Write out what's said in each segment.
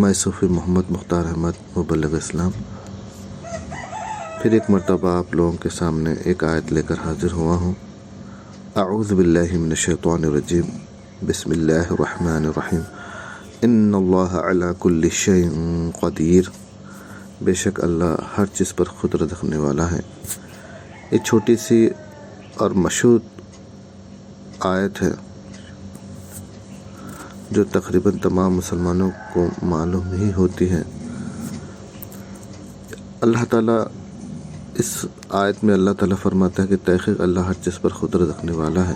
میں صوفی محمد مختار احمد مبلغ اسلام پھر ایک مرتبہ آپ لوگوں کے سامنے ایک آیت لے کر حاضر ہوا ہوں۔ اعوذ باللہ من الشیطان الرجیم، بسم اللہ الرحمن الرحیم، ان اللہ علی کل شیء قدیر، بے شک اللہ ہر چیز پر قدرت رکھنے والا ہے۔ ایک چھوٹی سی اور مشہور آیت ہے جو تقریباً تمام مسلمانوں کو معلوم ہی ہوتی ہے۔ اللہ تعالیٰ اس آیت میں اللہ تعالیٰ فرماتا ہے کہ تحقیق اللہ ہر چیز پر قدرت رکھنے والا ہے۔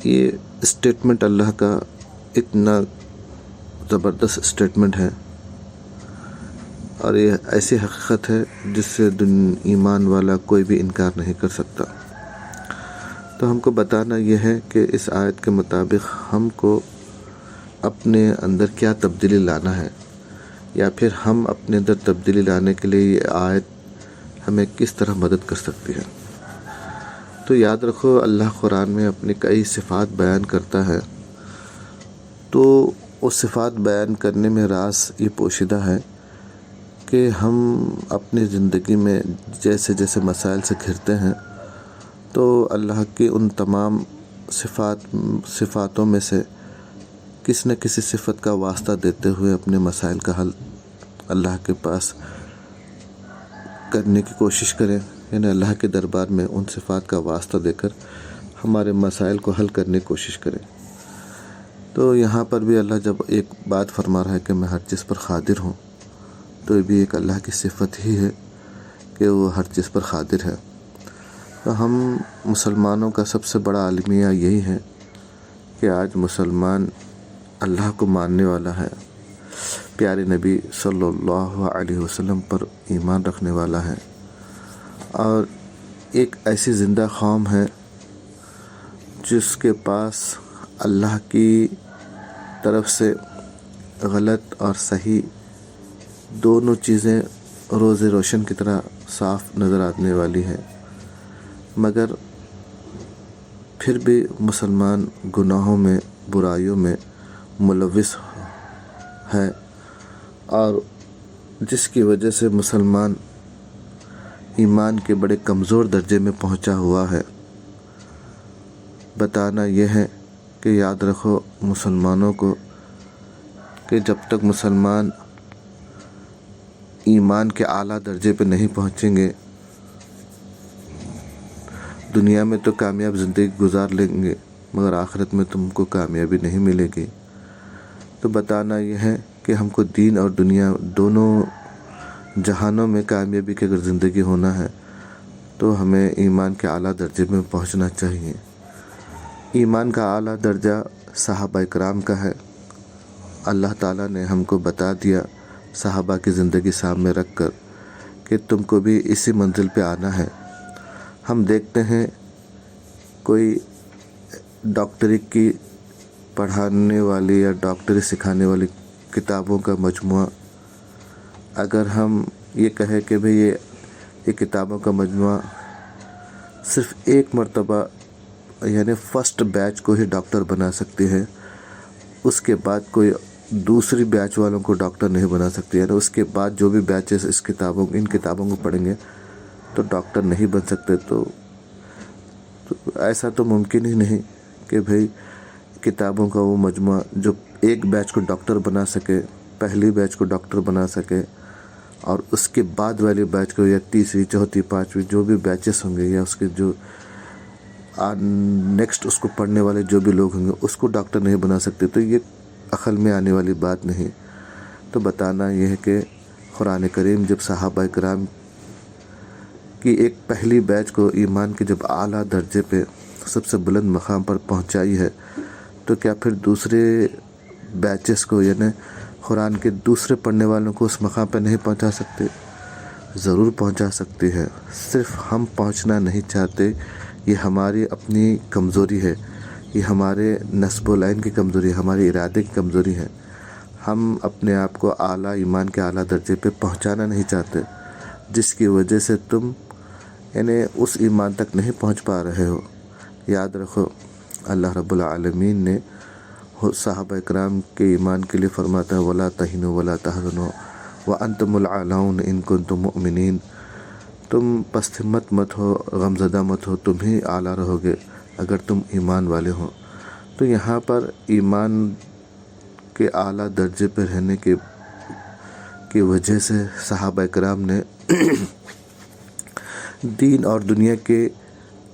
یہ اسٹیٹمنٹ اللہ کا اتنا زبردست اسٹیٹمنٹ ہے اور یہ ایسی حقیقت ہے جس سے ایمان والا کوئی بھی انکار نہیں کر سکتا۔ تو ہم کو بتانا یہ ہے کہ اس آیت کے مطابق ہم کو اپنے اندر کیا تبدیلی لانا ہے، یا پھر ہم اپنے اندر تبدیلی لانے کے لیے یہ آیت ہمیں کس طرح مدد کر سکتی ہے۔ تو یاد رکھو، اللہ قرآن میں اپنی کئی صفات بیان کرتا ہے، تو وہ صفات بیان کرنے میں راز یہ پوشیدہ ہے کہ ہم اپنی زندگی میں جیسے جیسے مسائل سے گھرتے ہیں تو اللہ کی ان تمام صفاتوں میں سے کسی نہ کسی صفت کا واسطہ دیتے ہوئے اپنے مسائل کا حل اللہ کے پاس کرنے کی کوشش کریں، یعنی اللہ کے دربار میں ان صفات کا واسطہ دے کر ہمارے مسائل کو حل کرنے کی کوشش کریں۔ تو یہاں پر بھی اللہ جب ایک بات فرما رہا ہے کہ میں ہر چیز پر قادر ہوں، تو یہ بھی ایک اللہ کی صفت ہی ہے کہ وہ ہر چیز پر قادر ہے۔ تو ہم مسلمانوں کا سب سے بڑا المیہ یہی ہے کہ آج مسلمان اللہ کو ماننے والا ہے، پیارے نبی صلی اللہ علیہ وسلم پر ایمان رکھنے والا ہے، اور ایک ایسی زندہ قوم ہے جس کے پاس اللہ کی طرف سے غلط اور صحیح دونوں چیزیں روز روشن کی طرح صاف نظر آنے والی ہے، مگر پھر بھی مسلمان گناہوں میں، برائیوں میں ملوث ہے، اور جس کی وجہ سے مسلمان ایمان کے بڑے کمزور درجے میں پہنچا ہوا ہے۔ بتانا یہ ہے کہ یاد رکھو مسلمانوں کو کہ جب تک مسلمان ایمان کے اعلیٰ درجے پہ نہیں پہنچیں گے، دنیا میں تو کامیاب زندگی گزار لیں گے مگر آخرت میں تم کو کامیابی نہیں ملے گی۔ تو بتانا یہ ہے کہ ہم کو دین اور دنیا دونوں جہانوں میں کامیابی کی اگر زندگی ہونا ہے تو ہمیں ایمان کے اعلیٰ درجے میں پہنچنا چاہیے۔ ایمان کا اعلیٰ درجہ صحابہ کرام کا ہے۔ اللہ تعالیٰ نے ہم کو بتا دیا صحابہ کی زندگی سامنے رکھ کر کہ تم کو بھی اسی منزل پہ آنا ہے۔ ہم دیکھتے ہیں کوئی ڈاکٹری کی پڑھانے والی یا ڈاکٹری سکھانے والی کتابوں کا مجموعہ، اگر ہم یہ کہیں کہ بھئی یہ کتابوں کا مجموعہ صرف ایک مرتبہ یعنی فرسٹ بیچ کو ہی ڈاکٹر بنا سکتی ہے، اس کے بعد کوئی دوسری بیچ والوں کو ڈاکٹر نہیں بنا سکتی، یعنی اس کے بعد جو بھی بیچز ان کتابوں کو پڑھیں گے تو ڈاکٹر نہیں بن سکتے۔ تو ایسا تو ممکن ہی نہیں کہ بھئی کتابوں کا وہ مجموعہ جو ایک بیچ کو ڈاکٹر بنا سکے، پہلی بیچ کو ڈاکٹر بنا سکے، اور اس کے بعد والی بیچ کو یا تیسری، چوتھی، پانچویں جو بھی بیچز ہوں گے یا اس کے جو نیکسٹ اس کو پڑھنے والے جو بھی لوگ ہوں گے اس کو ڈاکٹر نہیں بنا سکتے۔ تو یہ عقل میں آنے والی بات نہیں۔ تو بتانا یہ ہے کہ قرآن کریم جب صحابہ کرام کی ایک پہلی بیچ کو ایمان کے جب اعلیٰ درجے پہ سب سے بلند مقام پر پہنچائی ہے، تو کیا پھر دوسرے بیچز کو یعنی قرآن کے دوسرے پڑھنے والوں کو اس مقام پہ نہیں پہنچا سکتے؟ ضرور پہنچا سکتی ہے، صرف ہم پہنچنا نہیں چاہتے۔ یہ ہماری اپنی کمزوری ہے، یہ ہمارے نصب و لعین کی کمزوری ہے، ہمارے ارادے کی کمزوری ہے۔ ہم اپنے آپ کو اعلیٰ ایمان کے اعلیٰ درجے پہ پہنچانا نہیں چاہتے، جس کی وجہ سے تم یعنی اس ایمان تک نہیں پہنچ پا رہے ہو۔ یاد رکھو اللہ رب العالمین نے صحابہ اکرام کے ایمان کے لیے فرماتا ہے وَلَا تَهِنُوا وَلَا تَحْزَنُوا وَأَنْتُمُ الْأَعْلَوْنَ إِن كُنتُم مُؤْمِنِينَ، تم پست ہمت مت ہو، غمزدہ مت ہو، تم ہی اعلیٰ رہو گے اگر تم ایمان والے ہو۔ تو یہاں پر ایمان کے اعلیٰ درجے پہ رہنے کی وجہ سے صحابہ اکرام نے دین اور دنیا کے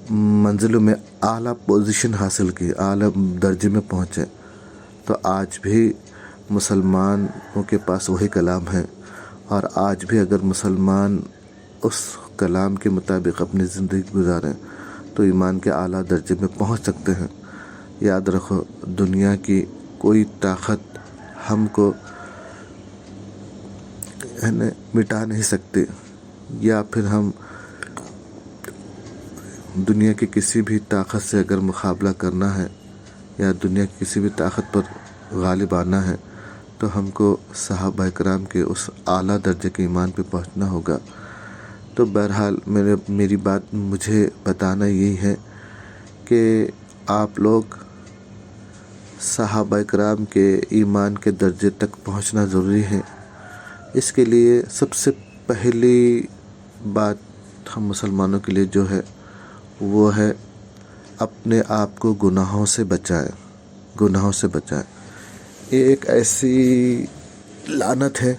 منزلوں میں اعلیٰ پوزیشن حاصل کی، اعلیٰ درجے میں پہنچے۔ تو آج بھی مسلمانوں کے پاس وہی کلام ہے، اور آج بھی اگر مسلمان اس کلام کے مطابق اپنی زندگی گزاریں تو ایمان کے اعلیٰ درجے میں پہنچ سکتے ہیں۔ یاد رکھو، دنیا کی کوئی طاقت ہم کو مٹا نہیں سکتی، یا پھر ہم دنیا کی کسی بھی طاقت سے اگر مقابلہ کرنا ہے یا دنیا کی کسی بھی طاقت پر غالب آنا ہے تو ہم کو صحابہ اکرام کے اس اعلیٰ درجے کے ایمان پہ پہنچنا ہوگا۔ تو بہرحال میری بات مجھے بتانا یہی ہے کہ آپ لوگ صحابہ اکرام کے ایمان کے درجے تک پہنچنا ضروری ہے۔ اس کے لیے سب سے پہلی بات ہم مسلمانوں کے لیے جو ہے وہ ہے اپنے آپ کو گناہوں سے بچائیں، گناہوں سے بچائیں۔ یہ ایک ایسی لعنت ہے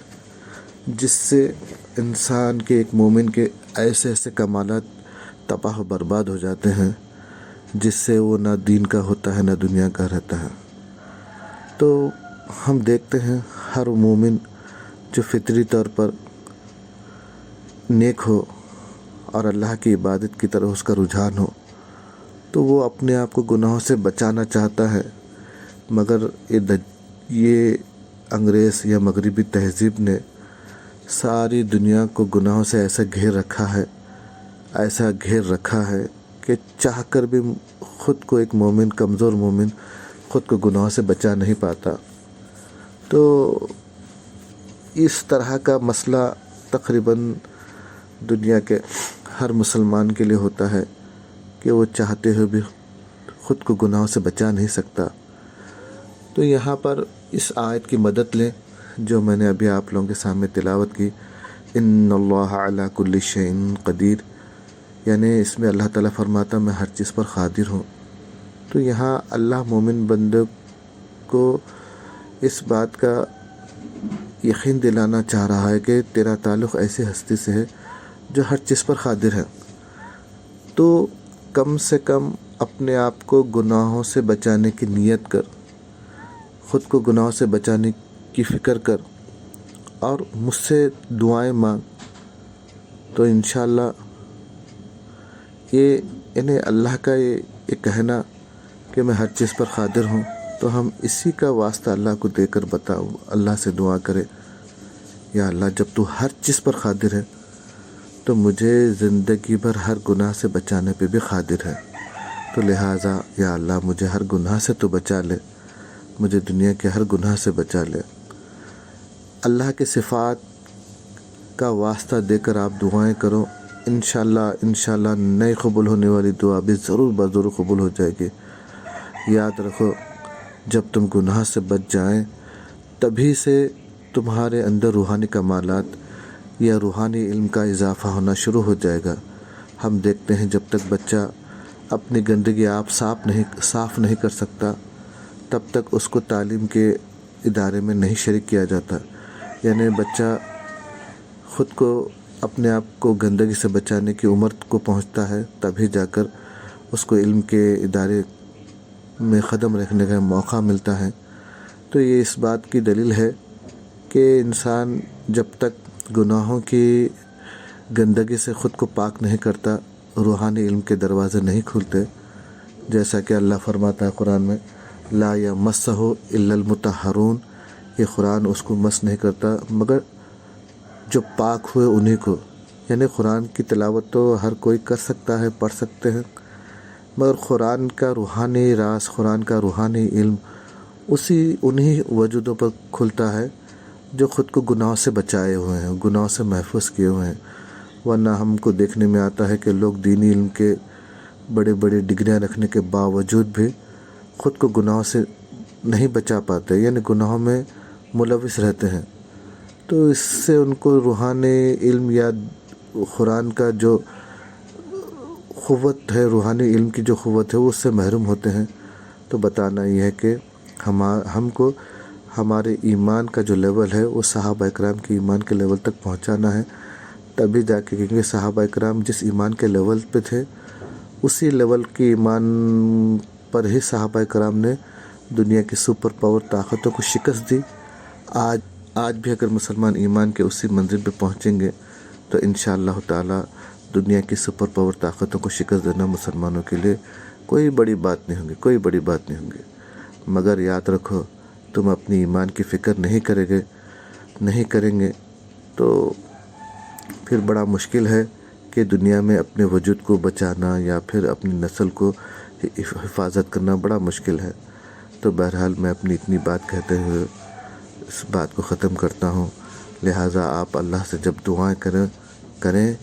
جس سے انسان کے، ایک مومن کے ایسے ایسے کمالات تباہ و برباد ہو جاتے ہیں جس سے وہ نہ دین کا ہوتا ہے نہ دنیا کا رہتا ہے۔ تو ہم دیکھتے ہیں ہر مومن جو فطری طور پر نیک ہو اور اللہ کی عبادت کی طرف اس کا رجحان ہو تو وہ اپنے آپ کو گناہوں سے بچانا چاہتا ہے، مگر یہ انگریز یا مغربی تہذیب نے ساری دنیا کو گناہوں سے ایسا گھیر رکھا ہے کہ چاہ کر بھی خود کو ایک مومن، کمزور مومن خود کو گناہوں سے بچا نہیں پاتا۔ تو اس طرح کا مسئلہ تقریباً دنیا کے ہر مسلمان کے لیے ہوتا ہے کہ وہ چاہتے ہوئے بھی خود کو گناہوں سے بچا نہیں سکتا۔ تو یہاں پر اس آیت کی مدد لیں جو میں نے ابھی آپ لوگوں کے سامنے تلاوت کی، ان اللہ علی کل شیء قدیر، یعنی اس میں اللہ تعالیٰ فرماتا میں ہر چیز پر قادر ہوں۔ تو یہاں اللہ مومن بندے کو اس بات کا یقین دلانا چاہ رہا ہے کہ تیرا تعلق ایسی ہستی سے ہے جو ہر چیز پر قادر ہے، تو کم سے کم اپنے آپ کو گناہوں سے بچانے کی نیت کر، خود کو گناہوں سے بچانے کی فکر کر اور مجھ سے دعائیں مانگ۔ تو انشاءاللہ انہیں اللہ کا یہ کہنا کہ میں ہر چیز پر قادر ہوں، تو ہم اسی کا واسطہ اللہ کو دے کر بتاؤ، اللہ سے دعا کرے یا اللہ جب تو ہر چیز پر قادر ہے تو مجھے زندگی بھر ہر گناہ سے بچانے پہ بھی قادر ہے، تو لہٰذا یا اللہ مجھے ہر گناہ سے تو بچا لے، مجھے دنیا کے ہر گناہ سے بچا لے۔ اللہ کے صفات کا واسطہ دے کر آپ دعائیں کرو، انشاءاللہ نئے قبول ہونے والی دعا بھی ضرور بضرور قبول ہو جائے گی۔ یاد رکھو، جب تم گناہ سے بچ جائیں تبھی سے تمہارے اندر روحانی کمالات یا روحانی علم کا اضافہ ہونا شروع ہو جائے گا۔ ہم دیکھتے ہیں جب تک بچہ اپنی گندگی آپ صاف نہیں کر سکتا تب تک اس کو تعلیم کے ادارے میں نہیں شریک کیا جاتا، یعنی بچہ خود کو اپنے آپ کو گندگی سے بچانے کی عمر کو پہنچتا ہے تبھی جا کر اس کو علم کے ادارے میں قدم رکھنے کا موقع ملتا ہے۔ تو یہ اس بات کی دلیل ہے کہ انسان جب تک گناہوں کی گندگی سے خود کو پاک نہیں کرتا روحانی علم کے دروازے نہیں کھلتے، جیسا کہ اللہ فرماتا ہے قرآن میں لا یمسہ الا المطہرون، یہ قرآن اس کو مس نہیں کرتا مگر جو پاک ہوئے انہی کو، یعنی قرآن کی تلاوت تو ہر کوئی کر سکتا ہے، پڑھ سکتے ہیں، مگر قرآن کا روحانی راز، قرآن کا روحانی علم انہی وجودوں پر کھلتا ہے جو خود کو گناہوں سے بچائے ہوئے ہیں، گناہوں سے محفوظ کیے ہوئے ہیں۔ ورنہ ہم کو دیکھنے میں آتا ہے کہ لوگ دینی علم کے بڑے بڑے ڈگریاں رکھنے کے باوجود بھی خود کو گناہوں سے نہیں بچا پاتے، یعنی گناہوں میں ملوث رہتے ہیں، تو اس سے ان کو روحانی علم یا قرآن کا جو قوت ہے، روحانی علم کی جو قوت ہے، وہ اس سے محروم ہوتے ہیں۔ تو بتانا یہ ہے کہ ہم کو ہمارے ایمان کا جو لیول ہے وہ صحابہ اکرام کے ایمان کے لیول تک پہنچانا ہے، تبھی جا کے، کیونکہ صحابہ اکرام جس ایمان کے لیول پہ تھے اسی لیول کی ایمان پر ہی صحابہ اکرام نے دنیا کی سپر پاور طاقتوں کو شکست دی۔ آج بھی اگر مسلمان ایمان کے اسی منزل پہ پہنچیں گے تو انشاءاللہ تعالی دنیا کی سپر پاور طاقتوں کو شکست دینا مسلمانوں کے لیے کوئی بڑی بات نہیں ہوگی۔ مگر یاد رکھو، تم اپنی ایمان کی فکر نہیں کریں گے تو پھر بڑا مشکل ہے کہ دنیا میں اپنے وجود کو بچانا یا پھر اپنی نسل کو حفاظت کرنا بڑا مشکل ہے۔ تو بہرحال میں اپنی اتنی بات کہتے ہوئے اس بات کو ختم کرتا ہوں۔ لہٰذا آپ اللہ سے جب دعائیں کریں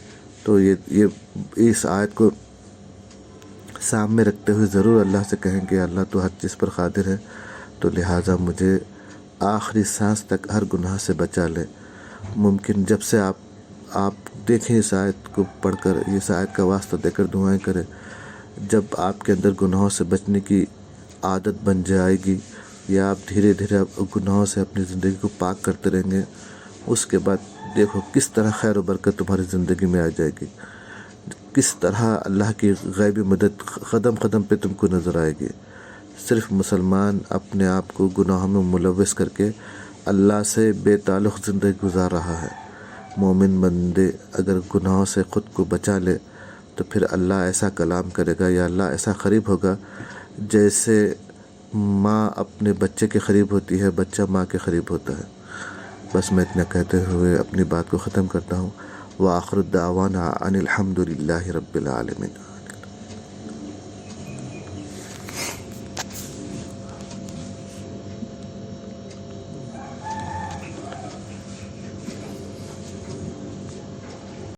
تو یہ اس آیت کو سامنے رکھتے ہوئے ضرور اللہ سے کہیں کہ اللہ تو ہر چیز پر قادر ہے، تو لہٰذا مجھے آخری سانس تک ہر گناہ سے بچا لے۔ ممکن جب سے آپ دیکھیں اس آیت کو پڑھ کر، اس آیت کا واسطہ دے کر دعائیں کریں، جب آپ کے اندر گناہوں سے بچنے کی عادت بن جائے گی یا آپ دھیرے دھیرے گناہوں سے اپنی زندگی کو پاک کرتے رہیں گے، اس کے بعد دیکھو کس طرح خیر و برکت تمہاری زندگی میں آ جائے گی، کس طرح اللہ کی غیبی مدد قدم قدم پہ تم کو نظر آئے گی۔ صرف مسلمان اپنے آپ کو گناہوں میں ملوث کر کے اللہ سے بے تعلق زندگی گزار رہا ہے۔ مومن بندے اگر گناہوں سے خود کو بچا لے تو پھر اللہ ایسا کلام کرے گا یا اللہ ایسا قریب ہوگا جیسے ماں اپنے بچے کے قریب ہوتی ہے، بچہ ماں کے قریب ہوتا ہے۔ بس میں اتنا کہتے ہوئے اپنی بات کو ختم کرتا ہوں۔ وآخر الدعوانا ان الحمد للہ رب العالمین۔